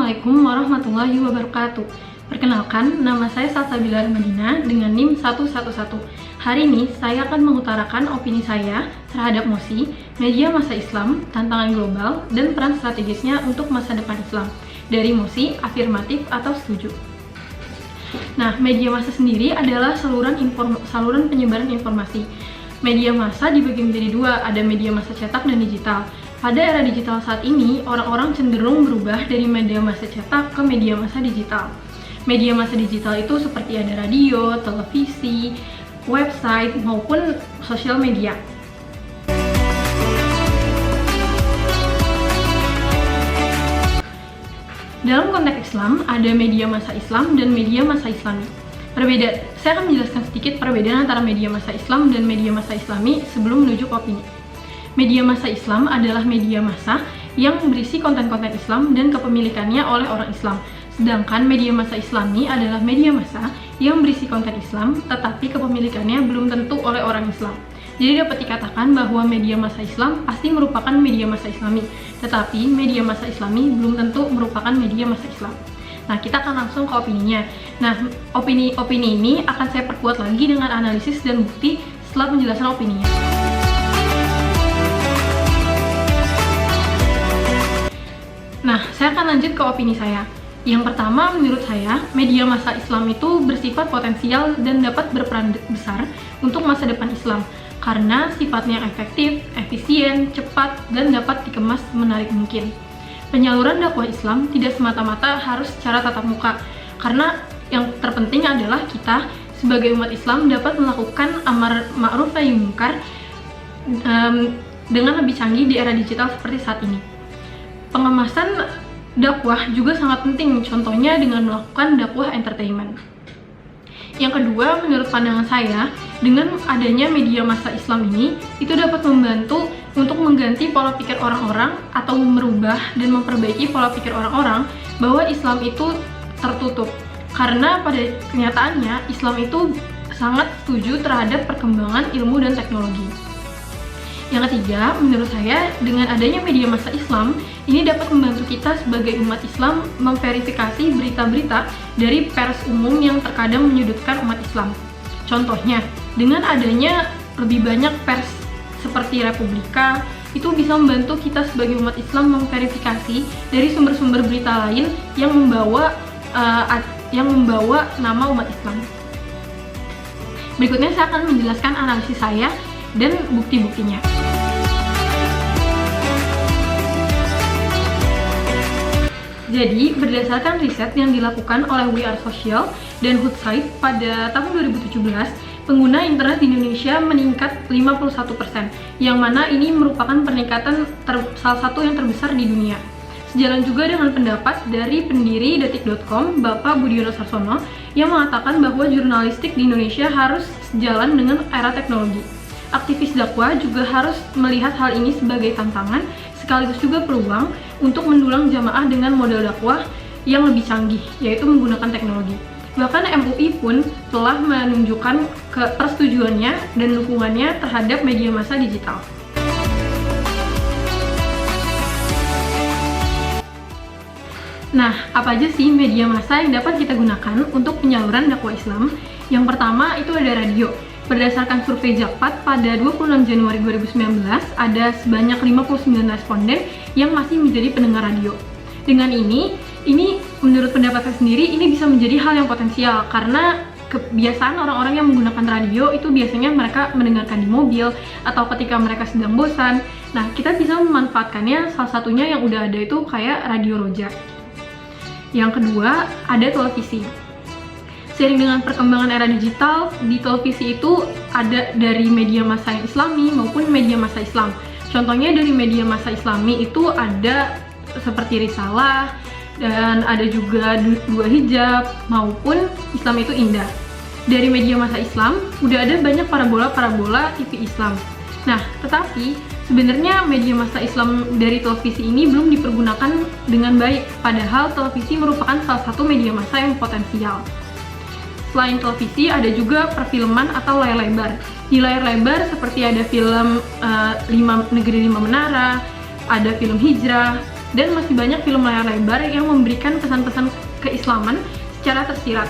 Assalamualaikum warahmatullahi wabarakatuh. Perkenalkan, nama saya Salsabila Madinah dengan NIM 111. Hari ini saya akan mengutarakan opini saya terhadap MOSI, Media Massa Islam, Tantangan Global, dan Peran Strategisnya untuk Masa Depan Islam. Dari MOSI, afirmatif atau setuju. Nah, media massa sendiri adalah saluran penyebaran informasi. Media massa dibagi menjadi dua, ada media massa cetak dan digital. Pada era digital saat ini, orang-orang cenderung berubah dari media massa cetak ke media massa digital. Media massa digital itu seperti ada radio, televisi, website, maupun sosial media. Dalam konteks Islam, ada media massa Islam dan media massa Islami. Saya akan menjelaskan sedikit perbedaan antara media massa Islam dan media massa Islami sebelum menuju ke opini. Media massa Islam adalah media massa yang berisi konten-konten Islam dan kepemilikannya oleh orang Islam. Sedangkan media massa Islami adalah media massa yang berisi konten Islam, tetapi kepemilikannya belum tentu oleh orang Islam. Jadi dapat dikatakan bahwa media massa Islam pasti merupakan media massa Islami, tetapi media massa Islami belum tentu merupakan media massa Islam. Nah, kita akan langsung ke opininya. Nah, opini ini akan saya perkuat lagi dengan analisis dan bukti setelah penjelasan opininya. Nah, saya akan lanjut ke opini saya. Yang pertama, menurut saya, media massa Islam itu bersifat potensial dan dapat berperan besar untuk masa depan Islam karena sifatnya efektif, efisien, cepat, dan dapat dikemas semenarik mungkin. Penyaluran dakwah Islam tidak semata-mata harus secara tatap muka, karena yang terpenting adalah kita sebagai umat Islam dapat melakukan amar ma'ruf nahi munkar dengan lebih canggih di era digital seperti saat ini. Pengemasan dakwah juga sangat penting, contohnya dengan melakukan dakwah entertainment. Yang kedua, menurut pandangan saya, dengan adanya media massa Islam ini, itu dapat membantu untuk mengganti pola pikir orang-orang atau merubah dan memperbaiki pola pikir orang-orang bahwa Islam itu tertutup. Karena pada kenyataannya, Islam itu sangat setuju terhadap perkembangan ilmu dan teknologi. Yang ketiga, menurut saya, dengan adanya media massa Islam, ini dapat membantu kita sebagai umat Islam memverifikasi berita-berita dari pers umum yang terkadang menyudutkan umat Islam. Contohnya, dengan adanya lebih banyak pers seperti Republika, itu bisa membantu kita sebagai umat Islam memverifikasi dari sumber-sumber berita lain yang membawa nama umat Islam. Berikutnya saya akan menjelaskan analisis saya dan bukti-buktinya. Jadi, berdasarkan riset yang dilakukan oleh We Are Social dan Hootsuite pada tahun 2017, pengguna internet di Indonesia meningkat 51%, yang mana ini merupakan peningkatan salah satu yang terbesar di dunia. Sejalan juga dengan pendapat dari pendiri detik.com, Bapak Budiono Sarsono, yang mengatakan bahwa jurnalistik di Indonesia harus sejalan dengan era teknologi. Aktivis dakwah juga harus melihat hal ini sebagai tantangan, sekaligus juga peluang untuk mendulang jamaah dengan modal dakwah yang lebih canggih, yaitu menggunakan teknologi. Bahkan MUI pun telah menunjukkan persetujuannya dan dukungannya terhadap media massa digital. Nah, apa aja sih media massa yang dapat kita gunakan untuk penyaluran dakwah Islam? Yang pertama itu ada radio. Berdasarkan survei Jakpat pada 26 Januari 2019, ada sebanyak 59 responden yang masih menjadi pendengar radio. Dengan ini menurut pendapat saya sendiri, ini bisa menjadi hal yang potensial karena kebiasaan orang-orang yang menggunakan radio itu biasanya mereka mendengarkan di mobil atau ketika mereka sedang bosan. Nah, kita bisa memanfaatkannya, salah satunya yang udah ada itu kayak radio Roja. Yang kedua, ada televisi. Seiring dengan perkembangan era digital, di televisi itu ada dari media massa yang Islami maupun media massa Islam. Contohnya dari media massa Islami itu ada seperti Risalah, dan ada juga Dua Hijab, maupun Islam itu Indah. Dari media massa Islam, udah ada banyak parabola TV Islam. Nah, tetapi sebenarnya media massa Islam dari televisi ini belum dipergunakan dengan baik, padahal televisi merupakan salah satu media massa yang potensial. Selain televisi, ada juga perfilman atau layar lebar. Di layar lebar seperti ada film Negeri Lima Menara, ada film Hijrah, dan masih banyak film layar lebar yang memberikan pesan-pesan keislaman secara tersirat.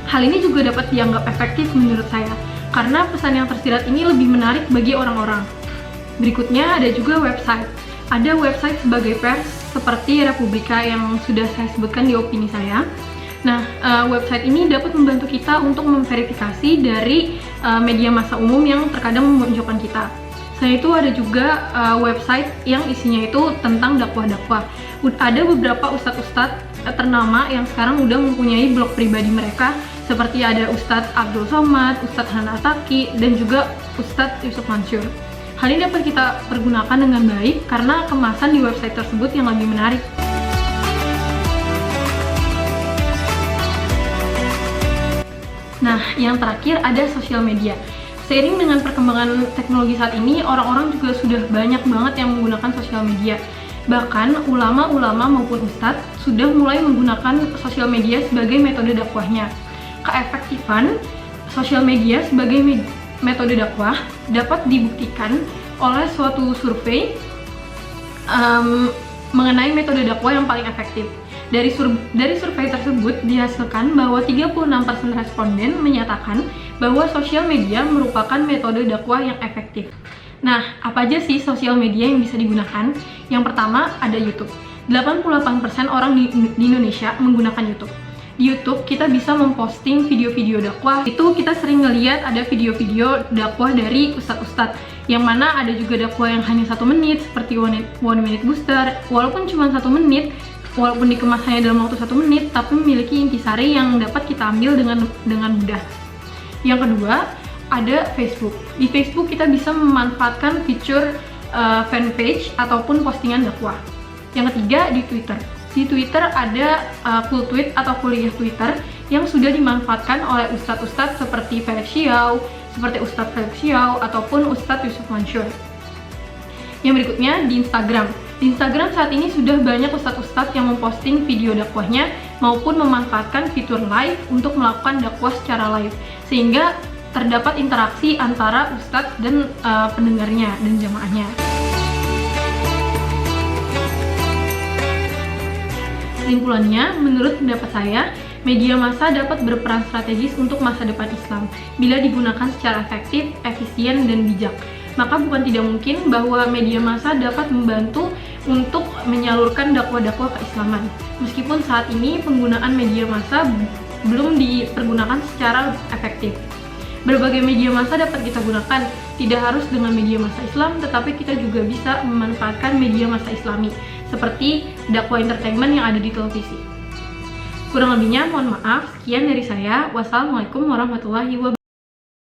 Hal ini juga dapat dianggap efektif menurut saya, karena pesan yang tersirat ini lebih menarik bagi orang-orang. Berikutnya ada juga website. Ada website sebagai pers seperti Republika yang sudah saya sebutkan di opini saya. Nah, website ini dapat membantu kita untuk memverifikasi dari media massa umum yang terkadang memojokkan kita. Selain itu ada juga website yang isinya itu tentang dakwah-dakwah. Ada beberapa ustadz-ustadz ternama yang sekarang udah mempunyai blog pribadi mereka, seperti ada Ustadz Abdul Somad, Ustadz Hana Ataki, dan juga Ustadz Yusuf Mansur. Hal ini dapat kita pergunakan dengan baik karena kemasan di website tersebut yang lebih menarik. Nah, yang terakhir ada sosial media. Seiring dengan perkembangan teknologi saat ini, orang-orang juga sudah banyak banget yang menggunakan sosial media. Bahkan ulama-ulama maupun ustadz sudah mulai menggunakan sosial media sebagai metode dakwahnya. Keefektifan sosial media sebagai metode dakwah dapat dibuktikan oleh suatu survei mengenai metode dakwah yang paling efektif. Dari survei tersebut dihasilkan bahwa 36% responden menyatakan bahwa sosial media merupakan metode dakwah yang efektif. Nah, apa aja sih sosial media yang bisa digunakan? Yang pertama ada YouTube. 88% orang di Indonesia menggunakan YouTube. Di YouTube kita bisa memposting video-video dakwah. Itu kita sering ngeliat ada video-video dakwah dari ustadz-ustadz, yang mana ada juga dakwah yang hanya 1 menit seperti one minute booster. Walaupun cuma 1 menit, walaupun dikemasnya dalam waktu 1 menit, tapi memiliki intisari yang dapat kita ambil dengan mudah. Yang kedua ada Facebook. Di Facebook kita bisa memanfaatkan fitur fanpage ataupun postingan dakwah. Yang ketiga di Twitter. Di Twitter ada full tweet atau kuliah Twitter yang sudah dimanfaatkan oleh ustadz-ustadz seperti Felix Xiao, ataupun Ustadz Yusuf Mansur. Yang berikutnya di Instagram. Di Instagram saat ini sudah banyak ustadz-ustadz yang memposting video dakwahnya maupun memanfaatkan fitur live untuk melakukan dakwah secara live, sehingga terdapat interaksi antara ustadz dan pendengarnya dan jamaahnya. Kesimpulannya, menurut pendapat saya, media massa dapat berperan strategis untuk masa depan Islam bila digunakan secara efektif, efisien, dan bijak. Maka bukan tidak mungkin bahwa media massa dapat membantu untuk menyalurkan dakwah-dakwah keislaman. Meskipun saat ini penggunaan media massa belum dipergunakan secara efektif. Berbagai media massa dapat kita gunakan, tidak harus dengan media massa Islam, tetapi kita juga bisa memanfaatkan media massa Islami, seperti dakwah entertainment yang ada di televisi. Kurang lebihnya mohon maaf, sekian dari saya. Wassalamualaikum warahmatullahi wabarakatuh.